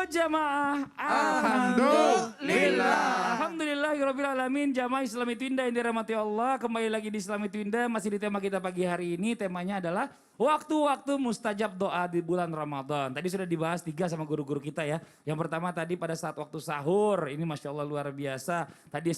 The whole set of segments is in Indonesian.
jamaah. Alhamdulillah. Alhamdulillahirabbil alamin. Jamaah Islam itu indah yang dirahmati Allah. Kembali lagi di Islam itu indah, masih di tema kita pagi hari ini. Temanya adalah waktu-waktu mustajab doa di bulan Ramadan. Tadi sudah dibahas 3 sama guru-guru kita ya. Yang pertama tadi pada saat waktu sahur, ini Masya Allah luar biasa. Tadi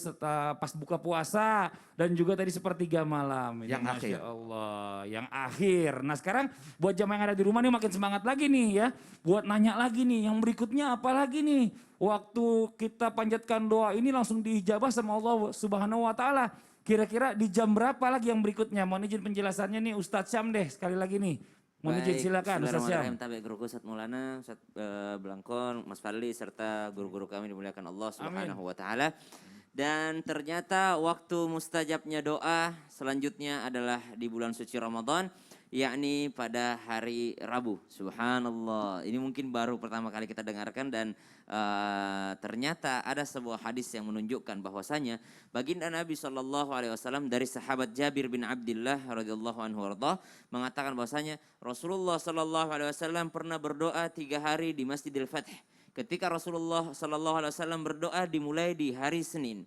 pas buka puasa dan juga tadi sepertiga malam. Ini Yang Masya akhir. Allah, yang akhir. Nah sekarang buat jamaah yang ada di rumah nih makin semangat lagi nih ya. Buat nanya lagi nih, yang berikutnya apa lagi nih? Waktu kita panjatkan doa ini langsung diijabah sama Allah Subhanahu wa taala. Kira-kira di jam berapa lagi yang berikutnya? Mohon izin penjelasannya nih Ustadz Syam deh sekali lagi nih. Mohon izin silakan Ustadz Syam. Tabe guruku Ustadz Maulana, Ustadz Blangkon, Mas Fadli serta guru-guru kami dimuliakan Allah Subhanahu wa taala. Dan ternyata waktu mustajabnya doa selanjutnya adalah di bulan suci Ramadan, yakni pada hari Rabu. Subhanallah. Ini mungkin baru pertama kali kita dengarkan dan ternyata ada sebuah hadis yang menunjukkan bahwasanya baginda Nabi SAW dari sahabat Jabir bin Abdullah radhiyallahu anhu warḍah mengatakan bahwasanya Rasulullah SAW pernah berdoa 3 hari di Masjidil Fath. Ketika Rasulullah SAW berdoa dimulai di hari Senin.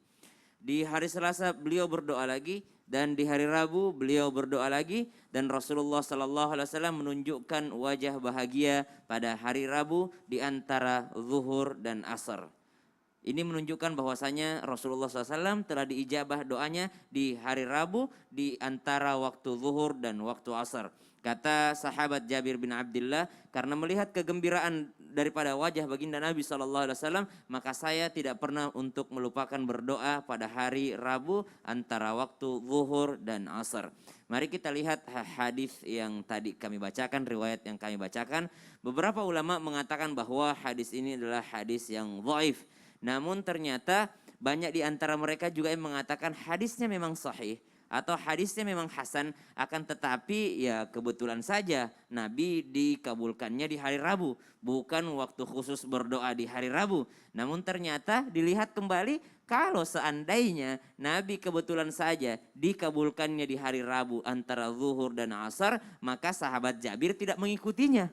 Di hari Selasa beliau berdoa lagi dan di hari Rabu beliau berdoa lagi dan Rasulullah SAW menunjukkan wajah bahagia pada hari Rabu di antara zuhur dan asar. Ini menunjukkan bahwasanya Rasulullah SAW telah diijabah doanya di hari Rabu di antara waktu zuhur dan waktu asar. Kata sahabat Jabir bin Abdullah, karena melihat kegembiraan daripada wajah baginda Nabi SAW, maka saya tidak pernah untuk melupakan berdoa pada hari Rabu antara waktu zuhur dan asar. Mari kita lihat hadis yang tadi kami bacakan, riwayat yang kami bacakan. Beberapa ulama mengatakan bahwa hadis ini adalah hadis yang dhaif. Namun ternyata banyak di antara mereka juga yang mengatakan hadisnya memang sahih atau hadisnya memang hasan, akan tetapi ya kebetulan saja Nabi dikabulkannya di hari Rabu, bukan waktu khusus berdoa di hari Rabu. Namun ternyata dilihat kembali, kalau seandainya Nabi kebetulan saja dikabulkannya di hari Rabu antara zuhur dan asar, maka sahabat Jabir tidak mengikutinya.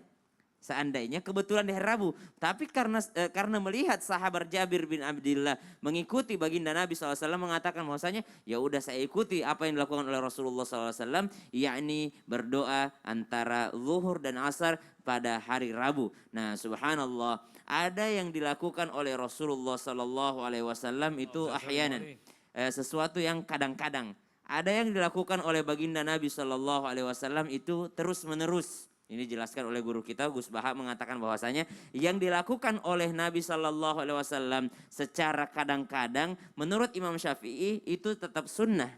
Seandainya kebetulan di hari Rabu. Tapi karena melihat sahabat Jabir bin Abdullah mengikuti baginda Nabi SAW mengatakan bahwasanya ya udah saya ikuti apa yang dilakukan oleh Rasulullah SAW. Yakni berdoa antara zuhur dan asar pada hari Rabu. Nah subhanallah, ada yang dilakukan oleh Rasulullah SAW itu ahyanan. Sesuatu yang kadang-kadang. Ada yang dilakukan oleh baginda Nabi SAW itu terus menerus. Ini dijelaskan oleh guru kita Gus Baha mengatakan bahwasanya yang dilakukan oleh Nabi SAW secara kadang-kadang menurut Imam Syafi'i itu tetap sunnah.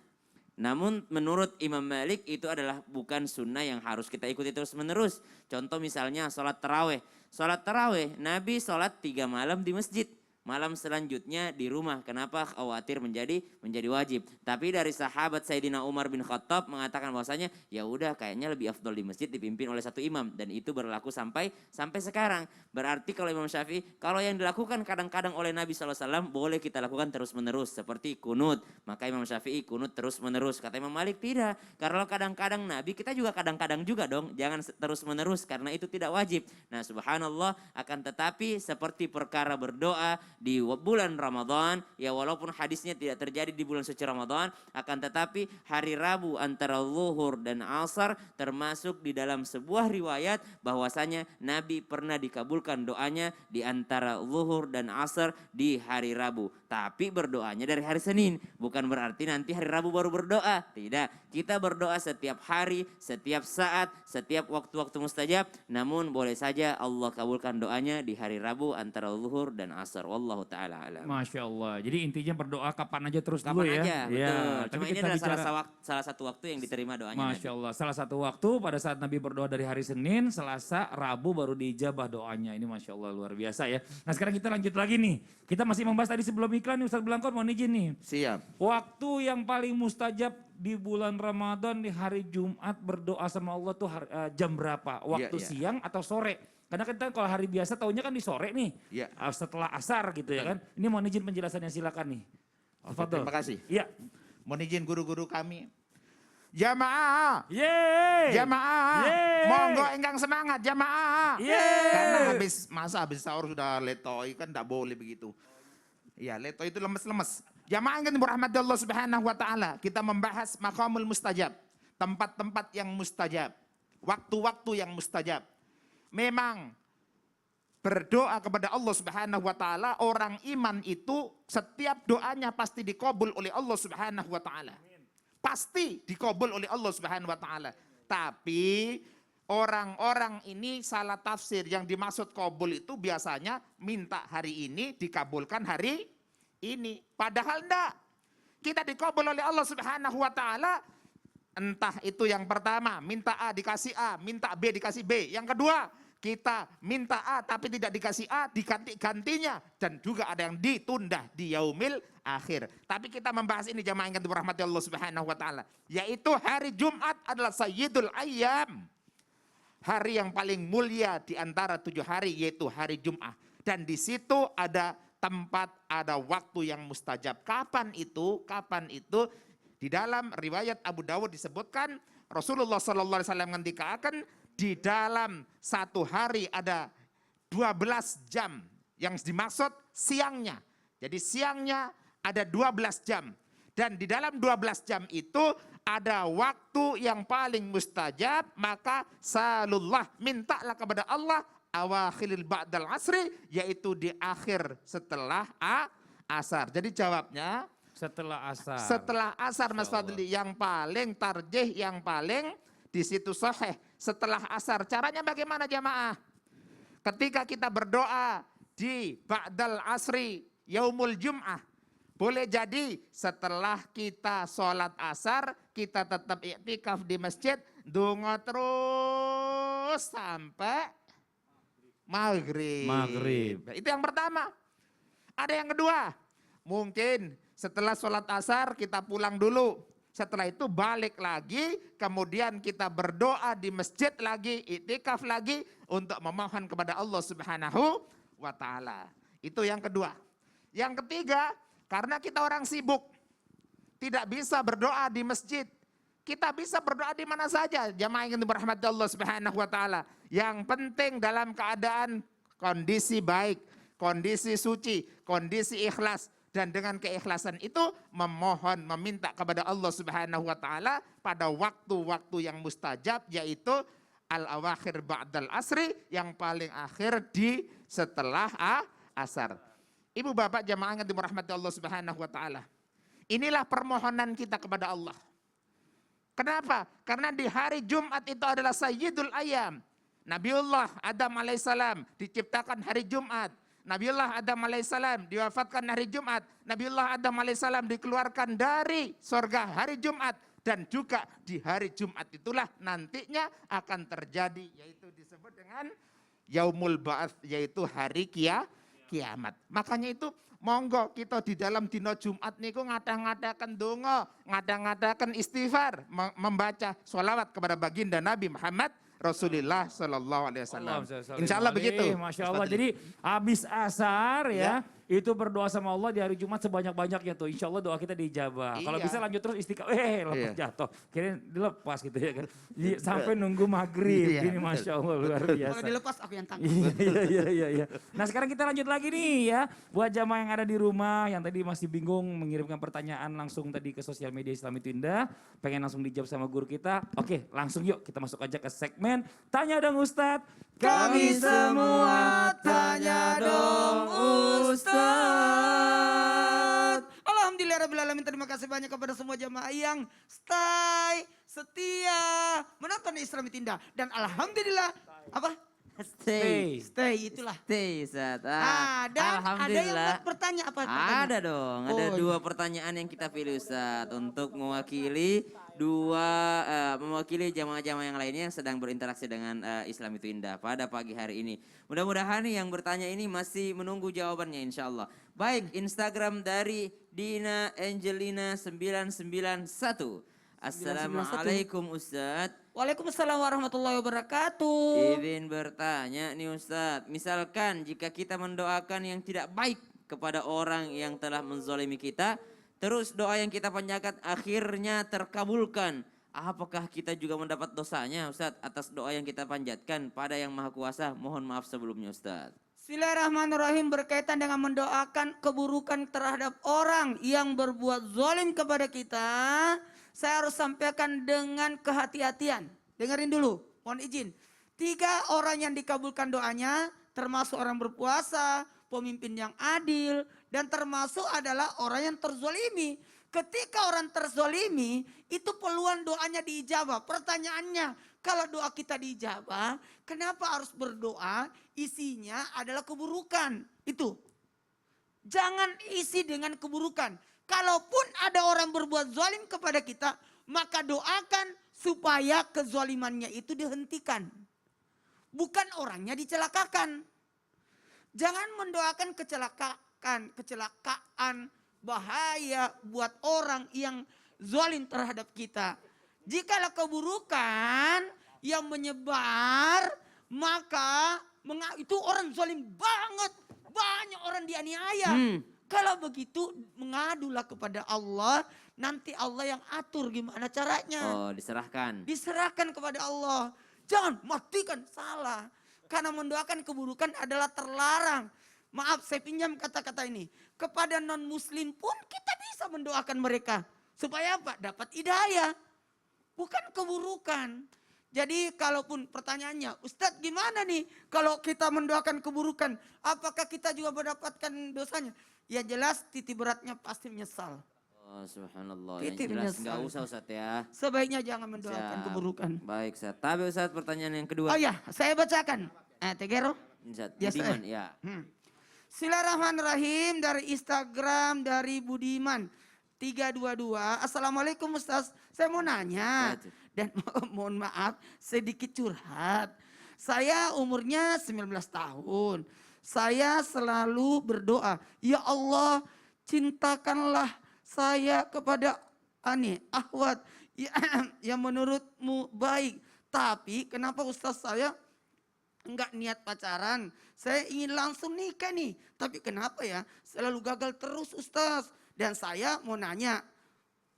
Namun menurut Imam Malik itu adalah bukan sunnah yang harus kita ikuti terus menerus. Contoh misalnya sholat taraweh. Sholat taraweh Nabi sholat 3 malam di masjid. Malam selanjutnya di rumah. Kenapa khawatir menjadi wajib? Tapi dari sahabat Sayyidina Umar bin Khattab mengatakan bahwasanya ya udah kayaknya lebih afdol di masjid dipimpin oleh satu imam dan itu berlaku sampai sekarang. Berarti kalau Imam Syafi'i, kalau yang dilakukan kadang-kadang oleh Nabi SAW boleh kita lakukan terus-menerus seperti kunut. Maka Imam Syafi'i kunut terus-menerus. Kata Imam Malik tidak. Kalau kadang-kadang Nabi, kita juga kadang-kadang juga dong. Jangan terus-menerus karena itu tidak wajib. Nah subhanallah, akan tetapi seperti perkara berdoa di bulan Ramadan, ya walaupun hadisnya tidak terjadi di bulan suci Ramadan, akan tetapi hari Rabu antara zuhur dan asar termasuk di dalam sebuah riwayat bahwasanya Nabi pernah dikabulkan doanya di antara zuhur dan asar di hari Rabu. Tapi berdoanya dari hari Senin, bukan berarti nanti hari Rabu baru berdoa. Tidak, kita berdoa setiap hari, setiap saat, setiap waktu-waktu mustajab. Namun boleh saja Allah kabulkan doanya di hari Rabu antara zuhur dan asar. Wallahu ta'ala alam. Masya Allah. Jadi intinya berdoa kapan aja terus Kapan dulu ya. aja, betul. Ya, Cuma ini adalah salah satu waktu yang diterima doanya Masya Nabi. Allah. Salah satu waktu pada saat Nabi berdoa dari hari Senin, Selasa, Rabu baru diijabah doanya. Ini Masya Allah luar biasa ya. Nah sekarang kita lanjut lagi nih. Kita masih membahas tadi sebelum iklan nih Ustadz Blangkon, mohon izin nih. Siap. Waktu yang paling mustajab di bulan Ramadan di hari Jumat berdoa sama Allah tuh jam berapa? Waktu Iya. siang atau sore? Karena kita kalau hari biasa taunya kan di sore nih. Iya. Setelah asar gitu ya kan. Ini mohon izin penjelasannya silakan nih. Oke, terima kasih. Iya. Mohon izin guru-guru kami. Jamaah. Yeay. Jamaah. Yeay. Monggo enggang semangat jamaah. Yeay. Karena habis sahur sudah letoi kan tidak boleh begitu. Ya, letoi itu lemes-lemes. Jamaah yang dirahmati Allah Subhanahu wa taala, kita membahas maqamul mustajab, tempat-tempat yang mustajab, waktu-waktu yang mustajab. Memang berdoa kepada Allah Subhanahu wa taala, orang iman itu setiap doanya pasti dikabul oleh Allah Subhanahu wa taala. Pasti dikabul oleh Allah Subhanahu wa taala. Tapi orang-orang ini salah tafsir. Yang dimaksud kabul itu biasanya minta hari ini dikabulkan hari ini. Padahal enggak. Kita dikabul oleh Allah Subhanahu wa taala. Entah itu yang pertama, minta A dikasih A, minta B dikasih B. Yang kedua, kita minta A tapi tidak dikasih A, diganti-gantinya. Dan juga ada yang ditunda di yaumil akhir. Tapi kita membahas ini jamaah yang dirahmati Allah Subhanahu wa taala, yaitu hari Jumat adalah Sayyidul Ayyam. Hari yang paling mulia di antara 7 hari, yaitu hari Jumat. Dan di situ ada tempat, ada waktu yang mustajab. Kapan itu? Kapan itu? Di dalam riwayat Abu Dawud disebutkan Rasulullah SAW mengatakan di dalam satu hari ada 12 jam. Yang dimaksud siangnya. Jadi siangnya ada 12 jam. Dan di dalam 12 jam itu ada waktu yang paling mustajab. Maka salullah, mintalah kepada Allah awakhilil ba'dal asri, yaitu di akhir setelah asar. Jadi jawabnya Setelah asar. setelah asar Mas Fadli, yang paling tarjih, yang paling di situ sahih setelah asar. Caranya bagaimana jamaah? Ketika kita berdoa di ba'dal asri yaumul jum'ah, boleh jadi setelah kita sholat asar, kita tetap iktikaf di masjid, donga terus sampai maghrib. Itu yang pertama. Ada yang kedua, mungkin setelah sholat asar kita pulang dulu. Setelah itu balik lagi, kemudian kita berdoa di masjid lagi, iktikaf lagi untuk memohon kepada Allah Subhanahu wa taala. Itu yang kedua. Yang ketiga, karena kita orang sibuk, tidak bisa berdoa di masjid. Kita bisa berdoa di mana saja, jamaah yang dirahmati Allah Subhanahu wa taala. Yang penting dalam keadaan kondisi baik, kondisi suci, kondisi ikhlas. Dan dengan keikhlasan itu memohon, meminta kepada Allah Subhanahu wa taala pada waktu-waktu yang mustajab, yaitu al-awakhir ba'dal asri, yang paling akhir di setelah asar. Ibu bapak jamaah yang dirahmati Allah Subhanahu wa taala. Inilah permohonan kita kepada Allah. Kenapa? Karena di hari Jumat itu adalah Sayyidul Ayyam. Nabiullah Adam alaihissalam diciptakan hari Jumat. Nabiullah Adam alaihissalam diwafatkan hari Jumat. Nabiullah Adam alaihissalam dikeluarkan dari surga hari Jumat. Dan juga di hari Jumat itulah nantinya akan terjadi, yaitu disebut dengan Yaumul Ba'ats, yaitu hari kiamat. Makanya itu monggo kita di dalam dino Jumat niku ngada-ngadakan donga, ngada-ngadakan istighfar, membaca sholawat kepada baginda Nabi Muhammad Rasulullah Sallallahu Alaihi Wasallam. Insya Allah begitu. Masya Allah. Jadi habis asar ya, itu berdoa sama Allah di hari Jumat sebanyak-banyaknya tuh. Insya Allah doa kita dijabah. Kalau Iya. bisa lanjut terus istiqamah. Lepas jatuh. Kirain dilepas gitu ya kan. Sampai nunggu maghrib. Iya, Ini Masya Allah luar biasa. Kalau dilepas aku yang tangkap. Iya. Nah sekarang kita lanjut lagi nih ya. Buat jamaah yang ada di rumah, yang tadi masih bingung mengirimkan pertanyaan langsung tadi ke sosial media Islam itu Indah. Pengen langsung dijawab sama guru kita. Oke langsung yuk kita masuk aja ke segmen Tanya Dong Ustadz. Kami semua tanya dong Ustaz. Alhamdulillahirrahmanirrahim. Terima kasih banyak kepada semua jamaah yang stay, setia, menonton Islam Indah. Dan alhamdulillah, apa? Stay. Stay itulah. Stay Ustaz. Dan ada yang Alhamdulillah. buat bertanya apa? Ada dong, ada Oh, dua pertanyaan yang kita pilih Ustaz untuk mewakili mewakili jamaah-jamaah yang lainnya yang sedang berinteraksi dengan Islam itu Indah pada pagi hari ini. Mudah-mudahan yang bertanya ini masih menunggu jawabannya insya Allah. Baik, Instagram dari Dina Angelina 991. Assalamualaikum Ustadz. Waalaikumsalam warahmatullahi wabarakatuh. Izin bertanya nih Ustadz, misalkan jika kita mendoakan yang tidak baik kepada orang yang telah menzolimi kita, terus doa yang kita panjatkan akhirnya terkabulkan, apakah kita juga mendapat dosanya Ustadz atas doa yang kita panjatkan pada yang Maha Kuasa? Mohon maaf sebelumnya Ustadz. Bismillahirrahmanirrahim, berkaitan dengan mendoakan keburukan terhadap orang yang berbuat zalim kepada kita. Saya harus sampaikan dengan kehati-hatian. Dengerin dulu, mohon izin. 3 orang yang dikabulkan doanya, termasuk orang berpuasa, pemimpin yang adil, dan termasuk adalah orang yang terzolimi. Ketika orang terzolimi, itu peluang doanya diijabah. Pertanyaannya, kalau doa kita diijabah, kenapa harus berdoa? Isinya adalah keburukan. Itu. Jangan isi dengan keburukan. Kalaupun ada orang berbuat zalim kepada kita, maka doakan supaya kezalimannya itu dihentikan. Bukan orangnya dicelakakan. Jangan mendoakan kecelakaan, bahaya buat orang yang zalim terhadap kita. Jikalau keburukan yang menyebar, maka itu orang zalim banget. Banyak orang dianiaya. Kalau begitu mengadulah kepada Allah. Nanti Allah yang atur gimana caranya. Oh, diserahkan. Diserahkan kepada Allah. Jangan matikan, salah. Karena mendoakan keburukan adalah terlarang. Maaf, saya pinjam kata-kata ini. Kepada non-muslim pun kita bisa mendoakan mereka. Supaya apa? Dapat hidayah. Bukan keburukan. Jadi kalaupun pertanyaannya, Ustadz gimana nih kalau kita mendoakan keburukan? Apakah kita juga mendapatkan dosanya? Ya jelas titik beratnya pasti menyesal. Oh subhanallah. Titik Yang jelas menyesal. nggak usah Ustadz ya. Sebaiknya jangan mendoakan Siap. keburukan. Baik Ustadz. Tapi Ustadz pertanyaan yang kedua. Oh ya, saya bacakan. Tegero. Ustadz, Yes, Budiman ya. Bismillahirrahmanirrahim, dari Instagram dari Budiman 322. Assalamualaikum Ustaz, saya mau nanya dan mohon maaf sedikit curhat. Saya umurnya 19 tahun. Saya selalu berdoa, ya Allah cintakanlah saya kepada Ahwat yang menurutmu baik. Tapi kenapa Ustaz saya enggak niat pacaran, saya ingin langsung nikah nih. Tapi kenapa ya selalu gagal terus Ustaz. Dan saya mau nanya,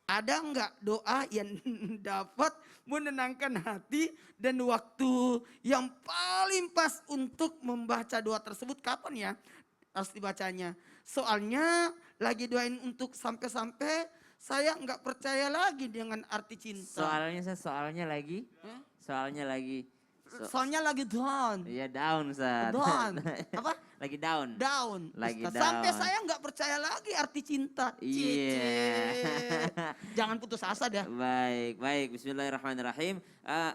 ada enggak doa yang dapat menenangkan hati dan waktu yang paling pas untuk membaca doa tersebut kapan ya harus dibacanya? Soalnya lagi doain untuk sampai-sampai saya enggak percaya lagi dengan arti cinta. Soalnya lagi. Soalnya lagi. Soalnya lagi down. Iya down Ustaz. Down. Apa? Lagi down. Down. Lagi Ustaz. down. Sampai saya nggak percaya lagi arti cinta. Iya. Jangan putus asa dah. Baik. Bismillahirrahmanirrahim.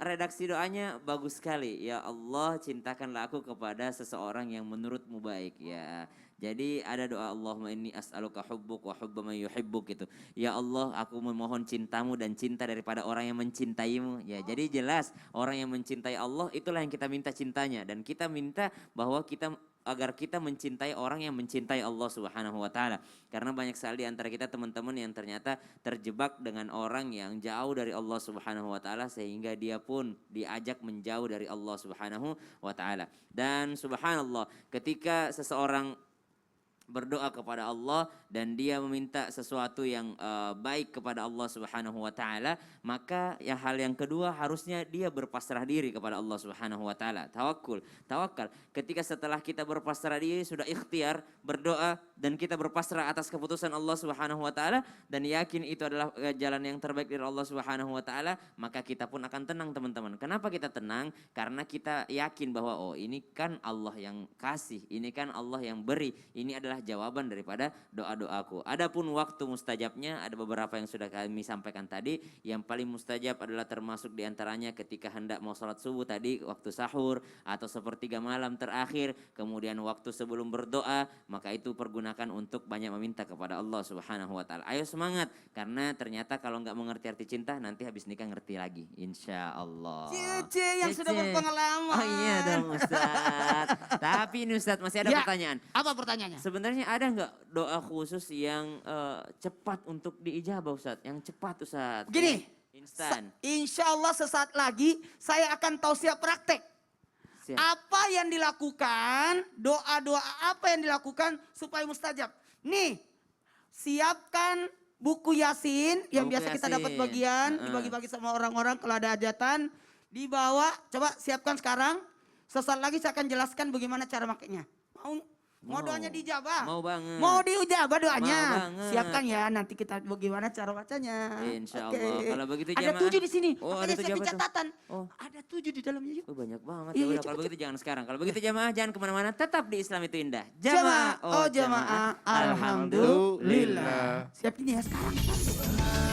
Redaksi doanya bagus sekali. Ya Allah cintakanlah aku kepada seseorang yang menurutmu baik ya. Jadi ada doa Allahumma inni as'aluka hubbuk wa hubba man yuhibbuk gitu. Ya Allah aku memohon cintamu dan cinta daripada orang yang mencintaimu. Ya jadi jelas orang yang mencintai Allah itulah yang kita minta cintanya. Dan kita minta bahwa agar kita mencintai orang yang mencintai Allah Subhanahu wa taala. Karena banyak sekali antara kita teman-teman yang ternyata terjebak dengan orang yang jauh dari Allah Subhanahu wa taala sehingga dia pun diajak menjauh dari Allah Subhanahu wa taala. Dan subhanallah ketika seseorang berdoa kepada Allah dan dia meminta sesuatu yang baik kepada Allah Subhanahu wa taala, maka ya hal yang kedua harusnya dia berpasrah diri kepada Allah Subhanahu wa taala. Tawakal. Ketika setelah kita berpasrah diri sudah ikhtiar berdoa dan kita berpasrah atas keputusan Allah Subhanahu wa taala dan yakin itu adalah jalan yang terbaik dari Allah Subhanahu wa taala, maka kita pun akan tenang teman-teman. Kenapa kita tenang? Karena kita yakin bahwa oh ini kan Allah yang kasih, ini kan Allah yang beri, ini adalah jawaban daripada doa-doaku. Adapun waktu mustajabnya ada beberapa yang sudah kami sampaikan tadi. Yang paling mustajab adalah termasuk diantaranya ketika hendak mau sholat subuh tadi, waktu sahur atau sepertiga malam terakhir, kemudian waktu sebelum berdoa, maka itu pergunakan untuk banyak meminta kepada Allah Subhanahu wa taala. Ayo semangat karena ternyata kalau nggak mengerti arti cinta nanti habis nikah ngerti lagi, insya Allah. Cici yang sudah berpengalaman. Oh iya dong Ustaz. Tapi ini Ustaz masih ada pertanyaan. Apa pertanyaannya? Sebenarnya ada nggak doa khusus yang cepat untuk diijabah Ustaz? Yang cepat Ustaz. Begini. Instan. Insya Allah sesaat lagi saya akan tausiah praktek. Siap. Apa yang dilakukan, doa-doa apa yang dilakukan supaya mustajab. Nih, siapkan buku Yasin yang Buku biasa kita dapat Yasin. bagian, dibagi-bagi sama orang-orang kalau ada hajatan. Dibawa, coba siapkan sekarang. Sesaat lagi saya akan jelaskan bagaimana cara makainya. Mau doanya dijabah? Mau banget. Mau diujabah doanya? Mau banget. Siapkan ya, nanti kita bagaimana cara bacanya. Insya Oke. Allah. Kalau begitu Ada jamaah. 7 di sini. Oh, Makanya ada saya 7 apa tuh? catatan. Oh. Ada 7 di dalamnya. Yuk. Oh, banyak banget. Iya, Ya iya, udah, kalau cepet, begitu jangan sekarang. Kalau begitu jamaah jangan kemana-mana. Tetap di Islam itu indah. Jamaah, oh jamaah, alhamdulillah. Alhamdulillah. Siapin ya sekarang.